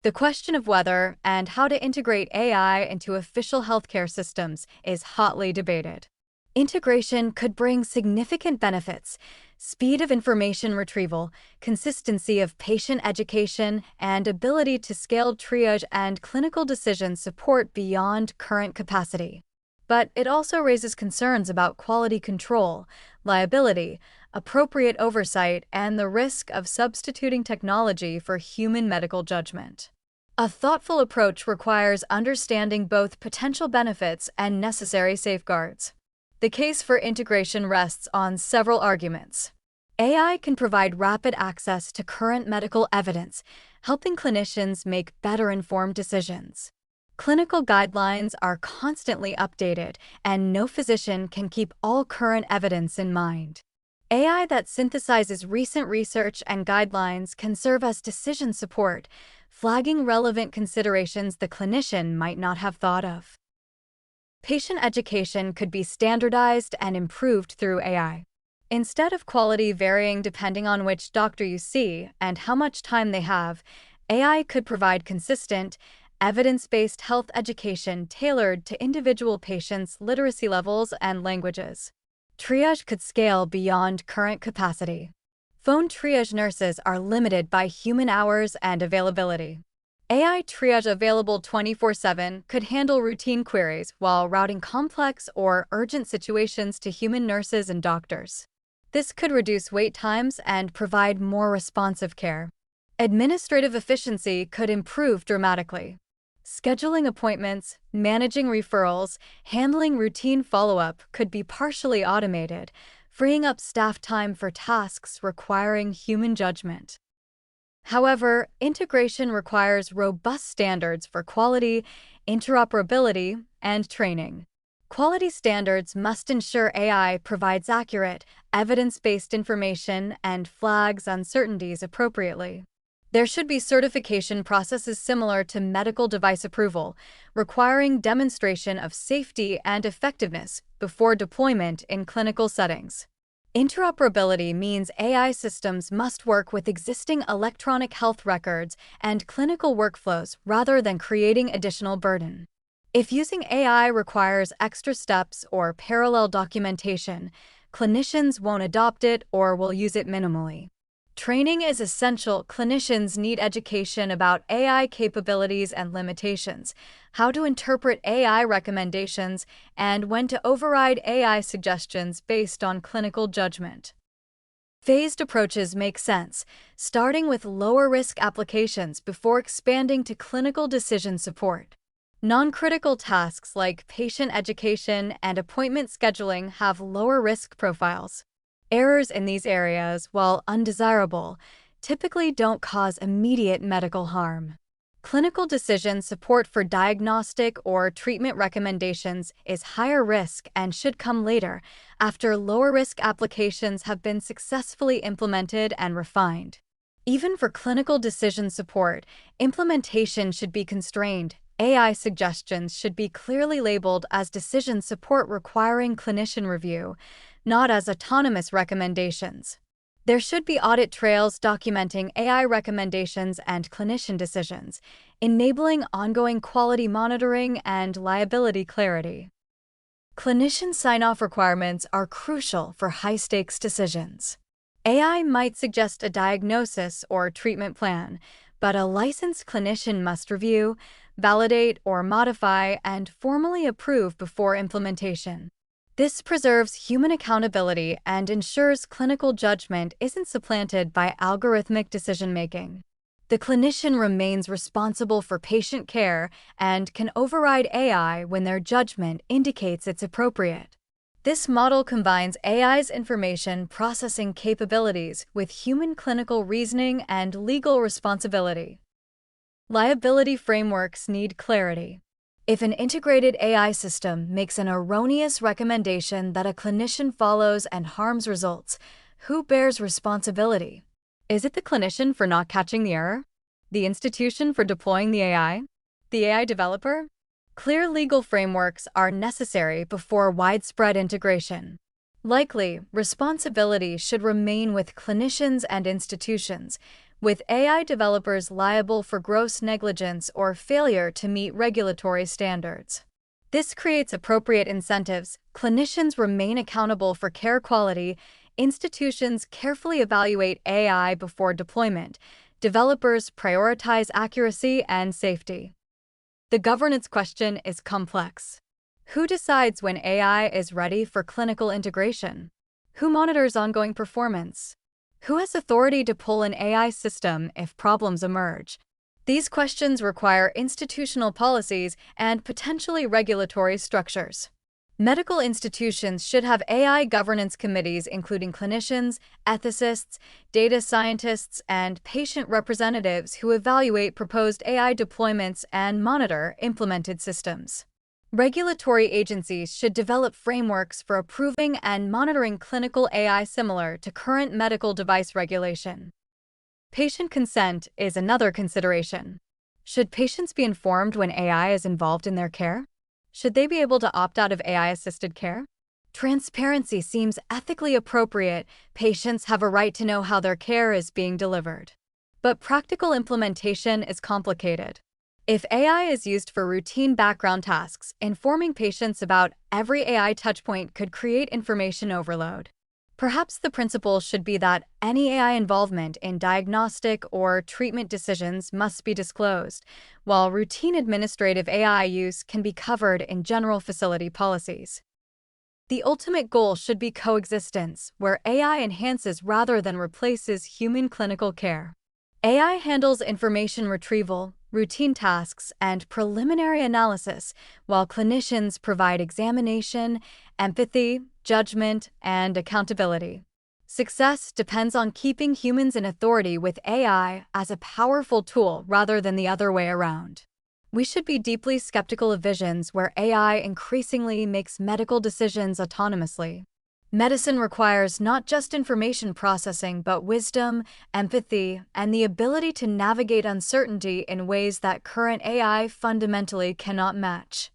The question of whether and how to integrate AI into official healthcare systems is hotly debated. Integration could bring significant benefits: speed of information retrieval, consistency of patient education, and ability to scale triage and clinical decision support beyond current capacity. But it also raises concerns about quality control, liability, appropriate oversight, and the risk of substituting technology for human medical judgment. A thoughtful approach requires understanding both potential benefits and necessary safeguards. The case for integration rests on several arguments. AI can provide rapid access to current medical evidence, helping clinicians make better informed decisions. Clinical guidelines are constantly updated, and no physician can keep all current evidence in mind. AI that synthesizes recent research and guidelines can serve as decision support, flagging relevant considerations the clinician might not have thought of. Patient education could be standardized and improved through AI. Instead of quality varying depending on which doctor you see and how much time they have, AI could provide consistent, evidence-based health education tailored to individual patients' literacy levels and languages. Triage could scale beyond current capacity. Phone triage nurses are limited by human hours and availability. AI triage available 24/7 could handle routine queries while routing complex or urgent situations to human nurses and doctors. This could reduce wait times and provide more responsive care. Administrative efficiency could improve dramatically. Scheduling appointments, managing referrals, handling routine follow-up could be partially automated, freeing up staff time for tasks requiring human judgment. However, integration requires robust standards for quality, interoperability, and training. Quality standards must ensure AI provides accurate, evidence-based information and flags uncertainties appropriately. There should be certification processes similar to medical device approval, requiring demonstration of safety and effectiveness before deployment in clinical settings. Interoperability means AI systems must work with existing electronic health records and clinical workflows rather than creating additional burden. If using AI requires extra steps or parallel documentation, clinicians won't adopt it or will use it minimally. Training is essential. Clinicians need education about AI capabilities and limitations, how to interpret AI recommendations, and when to override AI suggestions based on clinical judgment. Phased approaches make sense, starting with lower-risk applications before expanding to clinical decision support. Non-critical tasks like patient education and appointment scheduling have lower risk profiles. Errors in these areas, while undesirable, typically don't cause immediate medical harm. Clinical decision support for diagnostic or treatment recommendations is higher risk and should come later, after lower-risk applications have been successfully implemented and refined. Even for clinical decision support, implementation should be constrained. AI suggestions should be clearly labeled as decision support requiring clinician review, not as autonomous recommendations. There should be audit trails documenting AI recommendations and clinician decisions, enabling ongoing quality monitoring and liability clarity. Clinician sign-off requirements are crucial for high-stakes decisions. AI might suggest a diagnosis or treatment plan, but a licensed clinician must review, validate, or modify and formally approve before implementation. This preserves human accountability and ensures clinical judgment isn't supplanted by algorithmic decision-making. The clinician remains responsible for patient care and can override AI when their judgment indicates it's appropriate. This model combines AI's information processing capabilities with human clinical reasoning and legal responsibility. Liability frameworks need clarity. If an integrated AI system makes an erroneous recommendation that a clinician follows and harms results, who bears responsibility? Is it the clinician for not catching the error? The institution for deploying the AI? The AI developer? Clear legal frameworks are necessary before widespread integration. Likely, responsibility should remain with clinicians and institutions, with AI developers liable for gross negligence or failure to meet regulatory standards. This creates appropriate incentives. Clinicians remain accountable for care quality. Institutions carefully evaluate AI before deployment. Developers prioritize accuracy and safety. The governance question is complex. Who decides when AI is ready for clinical integration? Who monitors ongoing performance? Who has authority to pull an AI system if problems emerge? These questions require institutional policies and potentially regulatory structures. Medical institutions should have AI governance committees including clinicians, ethicists, data scientists, and patient representatives who evaluate proposed AI deployments and monitor implemented systems. Regulatory agencies should develop frameworks for approving and monitoring clinical AI similar to current medical device regulation. Patient consent is another consideration. Should patients be informed when AI is involved in their care? Should they be able to opt out of AI-assisted care? Transparency seems ethically appropriate. Patients have a right to know how their care is being delivered. But practical implementation is complicated. If AI is used for routine background tasks, informing patients about every AI touchpoint could create information overload. Perhaps the principle should be that any AI involvement in diagnostic or treatment decisions must be disclosed, while routine administrative AI use can be covered in general facility policies. The ultimate goal should be coexistence, where AI enhances rather than replaces human clinical care. AI handles information retrieval, routine tasks, and preliminary analysis, while clinicians provide examination, empathy, judgment, and accountability. Success depends on keeping humans in authority with AI as a powerful tool rather than the other way around. We should be deeply skeptical of visions where AI increasingly makes medical decisions autonomously. Medicine requires not just information processing, but wisdom, empathy, and the ability to navigate uncertainty in ways that current AI fundamentally cannot match.